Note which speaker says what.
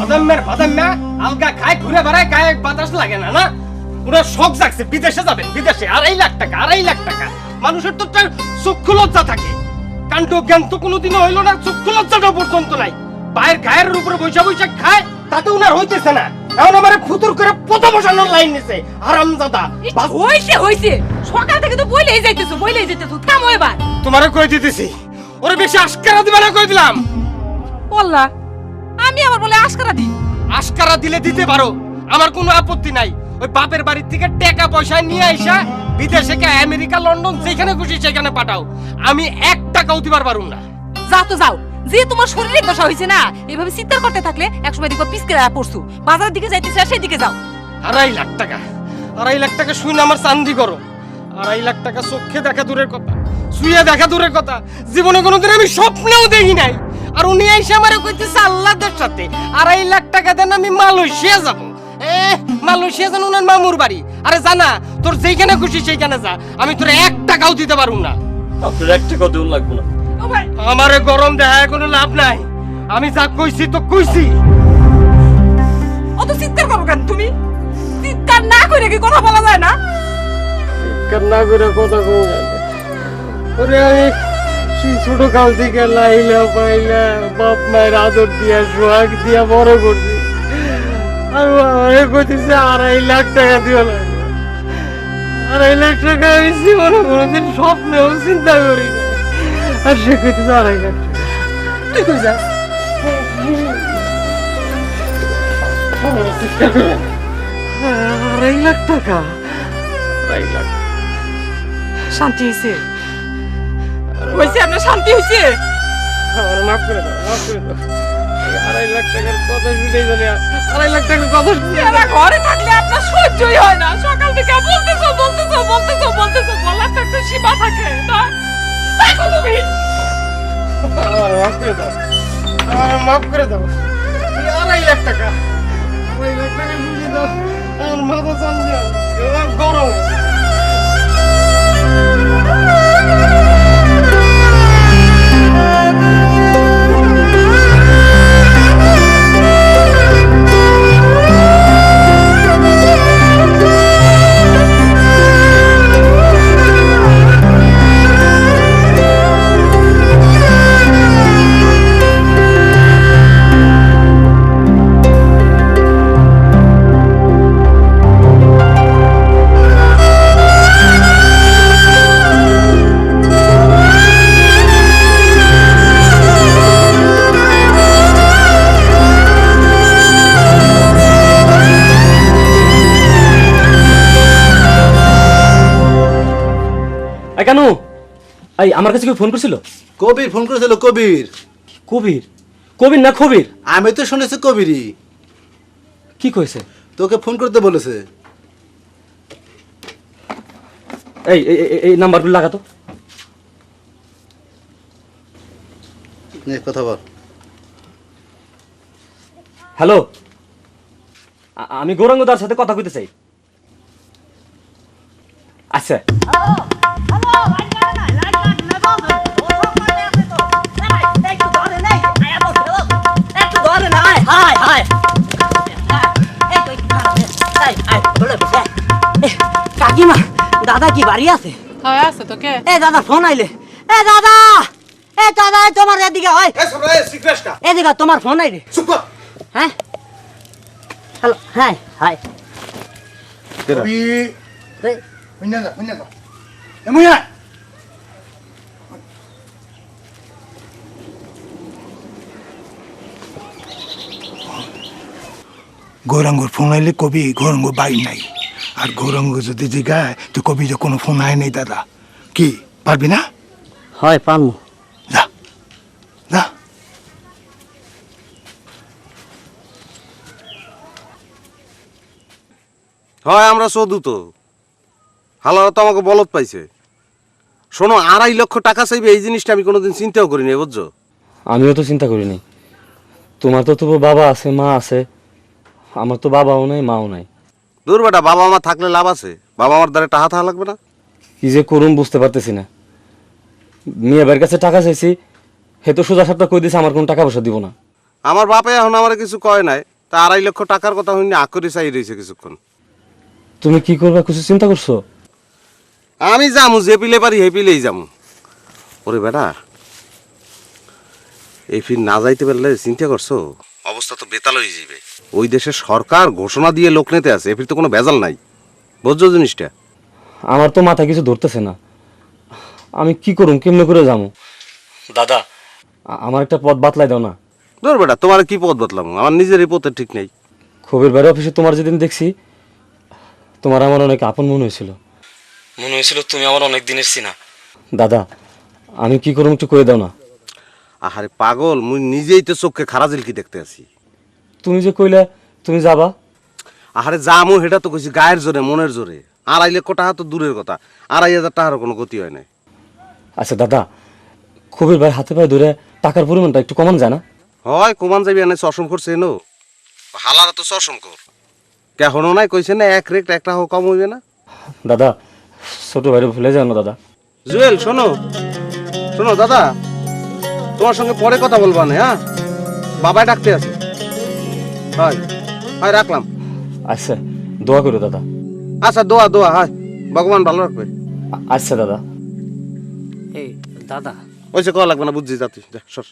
Speaker 1: বাদাম না আলগা খায় ঘুরে বেড়ায় গায়ে বাতাস লাগে না না পুরো শখ জাগছে বিদেশে যাবেন বিদেশে 2.5 লাখ টাকা 2.5 লাখ টাকা মানুষের তো চক্ষু লজ্জা থাকে কাণ্ড জ্ঞান তো কোনোদিনও হইলো না চক্ষু লজ্জাটা পর্যন্ত নাই পায়ের গায়ের উপরে বৈশা বৈশা খায় তাতে উনার হইতেছে না এখন আমার ফুতুর করে পথ বসানোর লাইন নিছে হারামজাদা
Speaker 2: হইছে সকাল থেকে তো বইলেই যাইতেছো থামো এবার
Speaker 1: তোমারে কই দিতেছি ওরে বেশি আশকারা দিবা না কই দিলাম
Speaker 2: বললা আমি আবার বলে আশকারা দিই
Speaker 1: আশকারা দিলে দিতে পারো আমার কোনো আপত্তি নাই ওই বাপের বাড়ি থেকে টাকা পয়সা নিয়ে আইসা বিদেশে কে আমেরিকা লন্ডন যেখানে খুশি সেখানে পাঠাও আমি 1 টাকাও দিবার পারুম না
Speaker 2: যাও তো যাও যে তোমার শরীরে দশা হইছে না এভাবে চিৎকার করতে থাকলে একসময় দেখো পিছকে পড়ছু বাজারের দিকে যাইতেছে সেই দিকে যাও
Speaker 1: 2.5 লাখ টাকা 2.5 লাখ টাকা শুনে আমার চান্দি করো 2.5 লাখ টাকা চোখে দেখা দূরের কথা শুয়ে দেখা দূরের কথা জীবনে কোনোদিন আমি স্বপ্নেও দেখি নাই আর উনি এসে আমারে কইতেছে আল্লাহদের সাথে 2.5 লাখ টাকা দেন আমি মালয়েশিয়া যাব মালয়েশিয়া জানো না মামুর বাড়ি আরে জানা তোর যেখানে খুশি সেইখানে যা আমি তোর 1 টাকাও দিতে পারুম না
Speaker 3: আপনার 1 টাকাও দেন লাগবে না
Speaker 1: আমারে গরম দেখায় কোনো লাভ নাই আমি যা কইছি তো কইছি
Speaker 2: অত চিৎকার করো কেন তুমি চিৎকার না করে কি কথা বলা যায় না
Speaker 1: কান্না করে কথা কই ওরে আমি ছোট কাল থেকে লাইলা পাইলা বাপ মায়ের আদর দিয়া সোহাগ দিয়া বড় করছি আর আমারে কইতেছে 2.5 লাখ টাকা দিও না 2.5 লাখ টাকা আমি জীবনে কোনোদিন স্বপ্নেও চিন্তা করি না আর সে কইতেছে 2.5 লাখ টাকা
Speaker 2: তুই কই যাস
Speaker 1: 2.5 লাখ টাকা 2.5 লাখ
Speaker 2: শান্তি হইছে হইছে আপনার শান্তি হইছে
Speaker 1: আমার মাফ করে দাও 2.5 লাখ টাকার কথা শুনেই জানি 2.5 লাখ টাকার কথা শুনে
Speaker 2: এরা ঘরে থাকলে আপনার সহ্যই হয় না সকাল থেকে বলতেছো বলার তো একটা সীমা থাকে না দেখো তুমি
Speaker 1: আমার মাফ করে দাও 2.5 লাখ টাকা 2.5 লাখ টাকা বুঝে দাও আমার মাথা চান্দা গরম
Speaker 3: কেন এই আমার কাছে কি ফোন করছিল
Speaker 4: কবির ফোন করেছিল কবির
Speaker 3: কবির কবির না খবির
Speaker 4: আমি তো শুনেছি কবিরই
Speaker 3: কি কইছে
Speaker 4: তোকে ফোন করতে বলেছে
Speaker 3: এই এই নাম্বারগুলো লাগাতো
Speaker 4: নে কথা বল
Speaker 3: হ্যালো আমি গৌরাঙ্গদার সাথে কথা কইতে চাই আচ্ছা
Speaker 5: কাকিমা দাদা কি বাড়ি আছে
Speaker 2: আছে তো কে
Speaker 5: এ দাদা ফোন আইলে এ দাদা তোমার এদিকে হয় এদিকে তোমার ফোন আইলে হ্যাঁ হ্যালো হ্যাঁ হাই
Speaker 6: গৌরাঙ্গর ফোন আইলে কবি গৌরাঙ্গ বাই নাই আর গৌরাঙ্গ যদি জিগায় তো কবি যে কোনো ফোন আয় নেই দাদা কি পারবি না
Speaker 5: হয় পারমু
Speaker 6: যা যা
Speaker 7: হয় আমরা চোদু তো হালারা তো আমাকে বলত পাইছে শোনো 2.5 লক্ষ টাকা চাইবে এই জিনিসটা আমি কোনোদিন চিন্তাও করিনি বুঝছো
Speaker 3: আমিও তো চিন্তা করিনি তোমার তো তবু বাবা আছে মা আছে আমার তো বাবাও নাই মাও নাই
Speaker 7: দূর বেটা বাবা মা থাকলে লাভ আছে বাবা আমার দ্বারা টাকা থাকা লাগবে না
Speaker 3: কি যে করুম বুঝতে পারতেছি না মেয়ে বাড়ির কাছে টাকা চাইছি হে তো সোজা সাপটা কই দিছে আমার কোনো টাকা পয়সা দিব না
Speaker 7: আমার বাপে এখন আমার কিছু কয় নাই তা 2.5 লক্ষ টাকার কথা হইনি আকরি চাই রয়েছে কিছুক্ষণ।
Speaker 3: তুমি কি করবা কিছু চিন্তা করছো?
Speaker 7: আমি যামু, যে পিলে পারি হে পিলেই যামু। ওরে বেটা, এই ফির না যাইতে পারলে চিন্তা করছো অবস্থা তো বেতাল হয়ে যাবে। ওই দেশের সরকার ঘোষণা দিয়ে লোক নিতে আছে, এ ফির তো কোনো ভেজাল নাই। বুঝছো জিনিসটা?
Speaker 3: আমার তো মাথা কিছু ধরতেছে না, আমি কি করুম, কেমনে করে যাবো? দাদা, আমার একটা পথ বাতলাই দাও না।
Speaker 7: ধর বেটা, তোমার কি পথ বদলাম? আমার নিজের এই পথের ঠিক নেই।
Speaker 3: খবির বাড়ি অফিসে তোমার যেদিন দেখছি, তোমার আমার অনেক আপন মনে হয়েছিল, তুমি আমার অনেক দিনের চিনা। দাদা, আমি কি করুম একটু করে দাও না।
Speaker 7: আহারে পাগল, মুই নিজেই তো চোখে খারাজিল কি দেখতে আছি।
Speaker 3: তুমি যে কইলা তুমি যাবা,
Speaker 7: আহারে যামু সেটা তো কইছি গায়ের জোরে, মনের জোরে। 2.5 লক্ষ টাকা তো দূরের কথা, 2.500 টাকারও কোনো গতি হয় নাই।
Speaker 3: আচ্ছা দাদা, খবির ভাই হাতে পায়ে ধরে টাকার পরিমাণটা একটু কমান যায় না?
Speaker 7: হয় কমান যাবি এনে চশম করছে এনো, হালারা তো চশম কর কেহনো নাই, কইছে না এক রেট একটা হোক কম হইবে না।
Speaker 3: দাদা, ছোট ভাইরে ভুলে যাও না দাদা।
Speaker 7: জুয়েল শোনো, শোনো দাদা, তোমার সঙ্গে পরে কথা বলবা না, হ্যাঁ? বাবাই ডাকতে আছে। হয় হয়, রাখলাম।
Speaker 3: আচ্ছা, দোয়া করো দাদা।
Speaker 7: আচ্ছা, দোয়া দোয়া, হয়, ভগবান ভালো রাখবে।
Speaker 3: আচ্ছা দাদা।
Speaker 5: এই দাদা,
Speaker 7: ওইসে কওয়া লাগবে না, বুঝছি, যা তুই যা, সর।